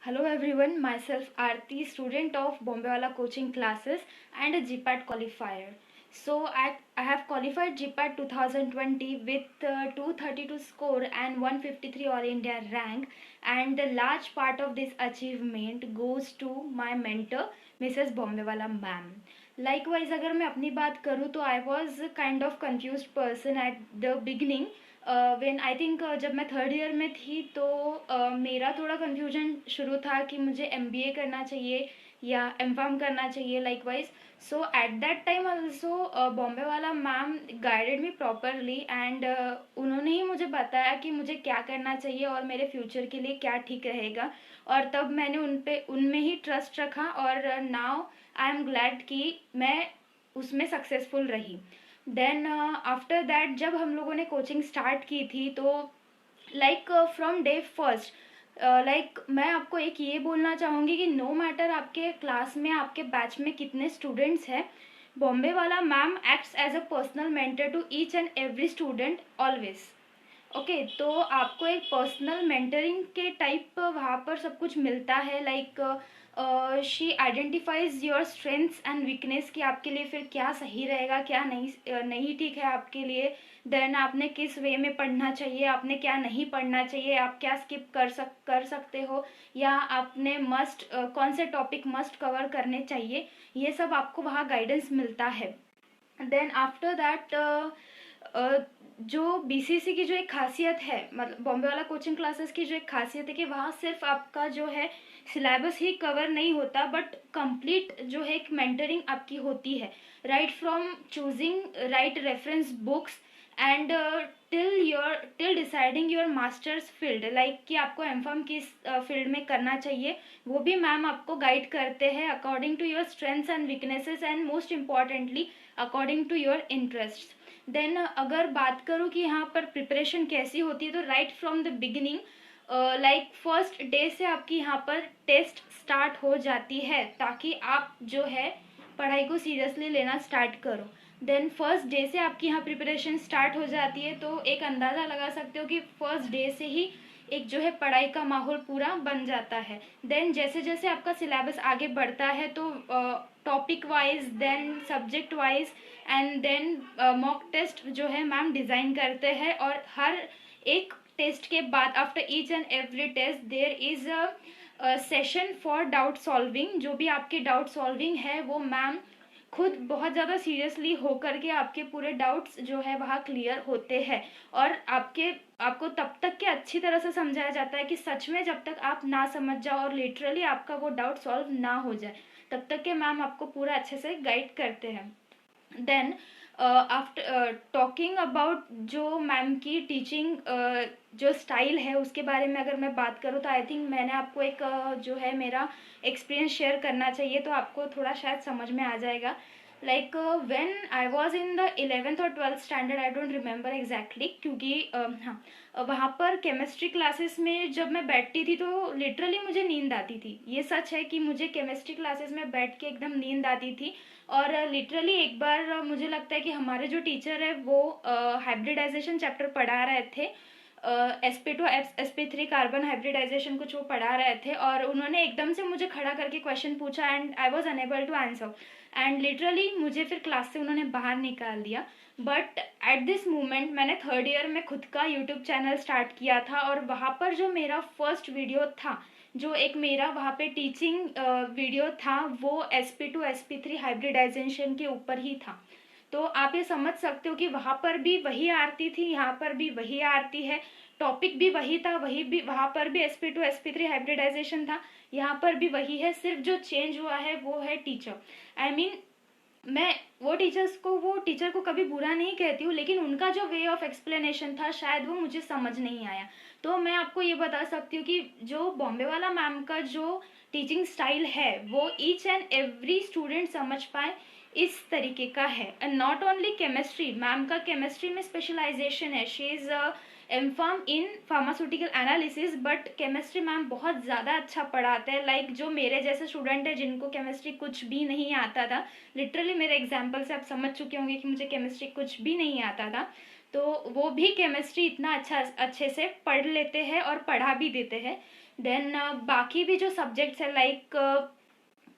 Hello everyone, myself Aarti, student of Bombay coaching classes and a GPAT qualifier. I have qualified GPAT 2020 with 232 score and 153 All India rank, and the large part of this achievement goes to my mentor Mrs. Bombay ma'am. Likewise, अगर मैं अपनी बात करूँ तो I was kind of confused person at the beginning when I think जब मैं third year में थी तो मेरा थोड़ा कन्फ्यूजन शुरू था कि मुझे एमबीए करना चाहिए या एमफार्म करना चाहिए likewise. So at that time also Bombay वाला ma'am guided me properly and उन्होंने ही मुझे बताया कि मुझे क्या करना चाहिए और मेरे फ्यूचर के लिए क्या ठीक रहेगा. और तब मैंने उनमें ही ट्रस्ट रखा और नाउ आई एम ग्लैड कि मैं उसमें सक्सेसफुल रही. देन आफ्टर दैट जब हम लोगों ने कोचिंग स्टार्ट की थी तो like from day first like मैं आपको एक ये बोलना चाहूँगी कि नो मैटर आपके क्लास में आपके बैच में कितने स्टूडेंट्स हैं, बॉम्बे वाला ma'am acts as a personal mentor to each and every student always. Okay, तो आपको एक पर्सनल मेंटरिंग के टाइप वहाँ पर सब कुछ मिलता है. Like she identifies your strengths and weakness कि आपके लिए फिर क्या सही रहेगा, क्या नहीं ठीक है आपके लिए. देन आपने किस वे में पढ़ना चाहिए, आपने क्या नहीं पढ़ना चाहिए, आप क्या स्किप कर सकते हो, या आपने मस्ट कौन से टॉपिक मस्ट कवर करने चाहिए, ये सब आपको वहाँ गाइडेंस मिलता है. देन आफ्टर दैट जो बीसीसी की जो एक खासियत है, मतलब बॉम्बे वाला कोचिंग क्लासेस की जो एक खासियत है कि वहाँ सिर्फ आपका जो है सिलेबस ही कवर नहीं होता बट कंप्लीट जो है एक मेंटरिंग आपकी होती है. Right from choosing right reference books and till deciding your masters field, like कि आपको एमफार्म किस फील्ड में करना चाहिए, वो भी मैम आपको गाइड करते हैं according to your strengths and weaknesses and most importantly according to your interest. Then अगर बात करूँ कि यहाँ पर प्रिपरेशन कैसी होती है तो right from the beginning like first day से आपकी यहाँ पर टेस्ट स्टार्ट हो जाती है ताकि आप जो है पढ़ाई को सीरियसली लेना स्टार्ट करो. देन फर्स्ट डे से आपकी यहाँ प्रिपरेशन स्टार्ट हो जाती है तो एक अंदाज़ा लगा सकते हो कि फर्स्ट डे से ही एक जो है पढ़ाई का माहौल पूरा बन जाता है. देन जैसे जैसे आपका सिलेबस आगे बढ़ता है तो topic wise then subject wise and then mock test जो है मैम डिज़ाइन करते हैं और हर एक टेस्ट के बाद after each and every test there is a session for doubt solving. जो भी आपके डाउट सॉल्विंग है वो मैम खुद बहुत ज़्यादा सीरियसली होकर के आपके पूरे डाउट्स जो है वहाँ क्लियर होते हैं. और आपको तब तक के अच्छी तरह से समझाया जाता है कि सच में जब तक आप ना समझ जाओ और लिटरली आपका वो डाउट सॉल्व ना हो जाए तब तक के मैम आपको पूरा अच्छे से गाइड करते हैं. देन आफ्टर टॉकिंग अबाउट जो मैम की टीचिंग जो स्टाइल है उसके बारे में अगर मैं बात करूँ तो आई थिंक मैंने आपको एक जो है मेरा एक्सपीरियंस शेयर करना चाहिए तो आपको थोड़ा शायद समझ में आ जाएगा. Like when I was in the 11th और 12th standard, I don't remember exactly, क्योंकि हाँ वहाँ पर केमिस्ट्री क्लासेस में जब मैं बैठती थी तो लिटरली मुझे नींद आती थी. ये सच है कि मुझे केमिस्ट्री क्लासेस में बैठ के एकदम नींद आती थी. और लिटरली एक बार मुझे लगता है कि हमारे जो टीचर है वो हाइब्रिडाइजेशन चैप्टर पढ़ा रहे थे, sp2 sp3 कार्बन हाइब्रिडाइजेशन कुछ वो पढ़ा रहे थे और उन्होंने एकदम से मुझे खड़ा करके क्वेश्चन पूछा and I was unable to answer and literally मुझे फिर क्लास से उन्होंने बाहर निकाल दिया. बट एट दिस मोमेंट मैंने थर्ड ईयर में खुद का यूट्यूब चैनल स्टार्ट किया था और वहाँ पर जो मेरा फर्स्ट वीडियो था, जो एक मेरा वहाँ पे टीचिंग वीडियो था, वो sp2 sp3 हाइब्रिडाइजेशन के ऊपर ही था. तो आप ये समझ सकते हो कि वहाँ पर भी वही आरती थी, यहाँ पर भी वही आरती है, टॉपिक भी वही था, वही भी वहाँ पर भी sp2 sp3 हाइब्रिडाइजेशन था, यहाँ पर भी वही है, सिर्फ जो चेंज हुआ है वो है टीचर. आई मीन मैं वो टीचर को कभी बुरा नहीं कहती हूँ, लेकिन उनका जो वे ऑफ एक्सप्लेनेशन था शायद वो मुझे समझ नहीं आया. तो मैं आपको ये बता सकती हूँ कि जो बॉम्बे वाला मैम का जो टीचिंग स्टाइल है वो ईच एंड एवरी स्टूडेंट समझ पाए इस तरीके का है. And not only chemistry, ma'am का केमिस्ट्री में स्पेशलाइजेशन है, she is M form in pharmaceutical analysis, but chemistry ma'am बहुत ज़्यादा अच्छा पढ़ाते हैं. लाइक जो मेरे जैसे स्टूडेंट है जिनको केमिस्ट्री कुछ भी नहीं आता था, लिटरली मेरे एग्जाम्पल से आप समझ चुके होंगे कि मुझे केमिस्ट्री कुछ भी नहीं आता था, तो वो भी केमिस्ट्री इतना अच्छे से पढ़ लेते हैं और पढ़ा भी देते हैं. देन बाकी भी जो सब्जेक्ट्स है लाइक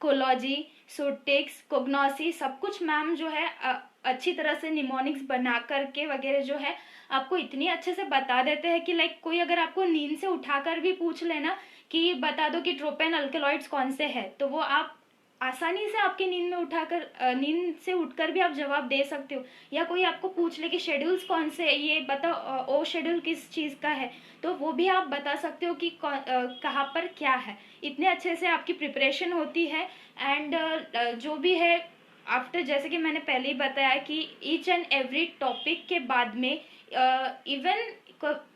कोलॉजी, सोटिक्स, कोग्नोसी, सब कुछ मैम जो है अच्छी तरह से निमोनिक्स बना करके वगैरह जो है आपको इतनी अच्छे से बता देते हैं कि लाइक कोई अगर आपको नींद से उठाकर भी पूछ लेना कि बता दो कि ट्रोपेन अल्केलॉइड्स कौन से हैं, तो वो आप आसानी से आपकी नींद में उठाकर नींद से उठकर भी आप जवाब दे सकते हो। या कोई आपको पूछ ले कि शेड्यूल्स कौन से, ये बताओ ओ शेड्यूल किस चीज़ का है, तो वो भी आप बता सकते हो कि कहाँ पर क्या है। इतने अच्छे से आपकी प्रिपरेशन होती है। एंड जो भी है आफ्टर, जैसे कि मैंने पहले ही बताया कि ईच एंड एवरी टॉपिक के बाद में इवन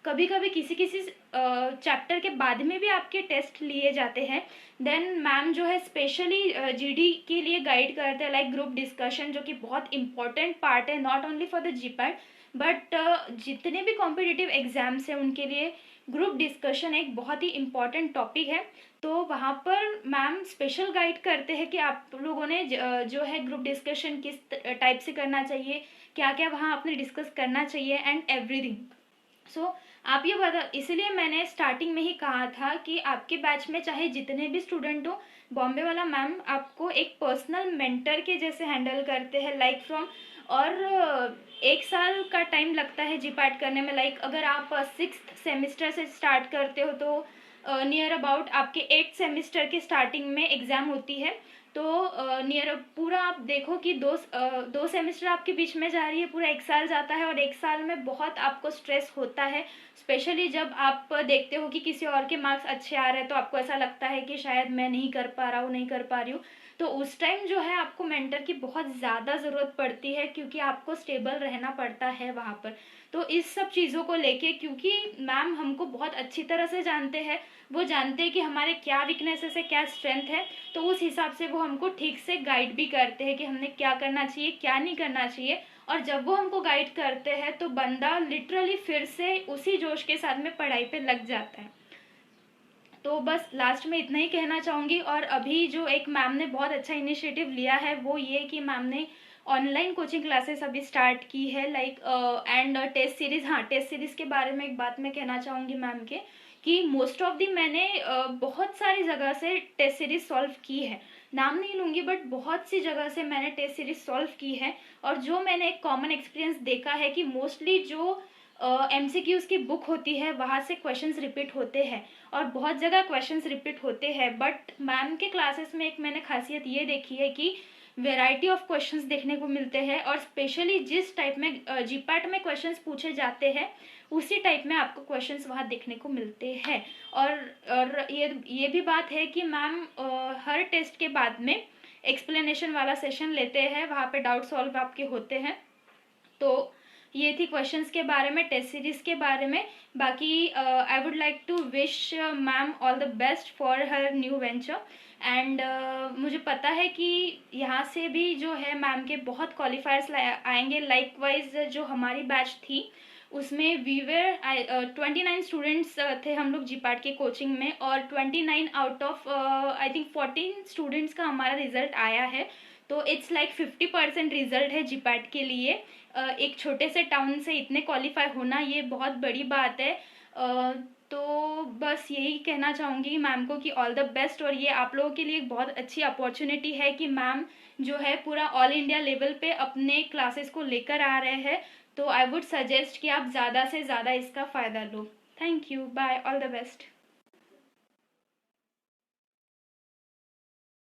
कभी कभी किसी किसी चैप्टर के बाद में भी आपके टेस्ट लिए जाते हैं। देन मैम जो है स्पेशली जीडी के लिए गाइड करते हैं, लाइक ग्रुप डिस्कशन, जो कि बहुत इंपॉर्टेंट पार्ट है not only for the GPAT but जितने भी कॉम्पिटिटिव एग्जाम्स हैं उनके लिए ग्रुप डिस्कशन एक बहुत ही इम्पॉर्टेंट टॉपिक है। तो वहाँ पर मैम स्पेशल गाइड करते हैं कि आप लोगों ने जो है ग्रुप डिस्कशन किस टाइप से करना चाहिए, क्या क्या वहाँ आपने डिस्कस करना चाहिए एंड एवरीथिंग। सो आप ये बता, इसीलिए मैंने स्टार्टिंग में ही कहा था कि आपके बैच में चाहे जितने भी स्टूडेंट हो, बॉम्बे वाला मैम आपको एक पर्सनल मेंटर के जैसे हैंडल करते हैं, लाइक फ्रॉम। और 1 साल का टाइम लगता है जीपैट करने में। लाइक अगर आप 6th सेमिस्टर से स्टार्ट करते हो तो नियर अबाउट आपके 8th सेमिस्टर के स्टार्टिंग में एग्ज़ाम होती है। तो नियर पूरा आप देखो कि दो सेमेस्टर आपके बीच में जा रही है, पूरा 1 साल जाता है। और 1 साल में बहुत आपको स्ट्रेस होता है, स्पेशली जब आप देखते हो कि किसी और के मार्क्स अच्छे आ रहे हैं तो आपको ऐसा लगता है कि शायद मैं नहीं कर पा रहा हूँ, नहीं कर पा रही हूँ। तो उस टाइम जो है आपको मेंटर की बहुत ज़्यादा ज़रूरत पड़ती है, क्योंकि आपको स्टेबल रहना पड़ता है वहाँ पर। तो इस सब चीज़ों को लेके, क्योंकि मैम हमको बहुत अच्छी तरह से जानते हैं, वो जानते हैं कि हमारे क्या वीकनेसेस है, क्या स्ट्रेंथ है, तो उस हिसाब से वो हमको ठीक से गाइड भी करते हैं कि हमने क्या करना चाहिए, क्या नहीं करना चाहिए। और जब वो हमको गाइड करते हैं तो बंदा लिटरली फिर से उसी जोश के साथ में पढ़ाई पे लग जाता है। तो बस लास्ट में इतना ही कहना चाहूँगी। और अभी जो एक मैम ने बहुत अच्छा इनिशिएटिव लिया है वो ये कि मैम ने ऑनलाइन कोचिंग क्लासेस अभी स्टार्ट की है, लाइक एंड टेस्ट सीरीज। हाँ, टेस्ट सीरीज के बारे में एक बात मैं कहना चाहूँगी मैम के, कि मोस्ट ऑफ दी मैंने बहुत सारी जगह से टेस्ट सीरीज सॉल्व की है, नाम नहीं लूँगी बट बहुत सी जगह से मैंने टेस्ट सीरीज सॉल्व की है। और जो मैंने एक कॉमन एक्सपीरियंस देखा है कि मोस्टली जो एमसीक्यूज की बुक होती है वहाँ से क्वेश्चंस रिपीट होते हैं, और बहुत जगह क्वेश्चंस रिपीट होते हैं। बट मैम के क्लासेस में एक मैंने खासियत ये देखी है कि वेराइटी ऑफ क्वेश्चंस देखने को मिलते हैं, और स्पेशली जिस टाइप में जीपैट में क्वेश्चंस पूछे जाते हैं उसी टाइप में आपको क्वेश्चंस वहाँ देखने को मिलते हैं। और ये भी बात है कि मैम हर टेस्ट के बाद में एक्सप्लेनेशन वाला सेशन लेते हैं, वहाँ पे डाउट सॉल्व आपके होते हैं। तो ये थी क्वेश्चंस के बारे में, टेस्ट सीरीज के बारे में। बाकी I would like to wish ma'am all the best for her new venture. And मुझे पता है कि यहाँ से भी जो है मैम के बहुत क्वालिफायर्स आएंगे। लाइकवाइज जो हमारी बैच थी उसमें वी वेर 29 स्टूडेंट्स थे हम लोग जीपैट के कोचिंग में, और 29 out of I think 14 students का हमारा रिजल्ट आया है। तो इट्स लाइक 50% रिजल्ट है जीपैट के लिए। एक छोटे से टाउन से इतने क्वालिफाई होना ये बहुत बड़ी बात है। तो बस यही कहना चाहूँगी मैम को कि ऑल द बेस्ट। और ये आप लोगों के लिए एक बहुत अच्छी अपॉर्चुनिटी है कि मैम जो है पूरा ऑल इंडिया लेवल पे अपने क्लासेस को लेकर आ रहे हैं। तो आई वुड सजेस्ट कि आप ज़्यादा से ज़्यादा इसका फ़ायदा लो। Thank you, bye, all the best.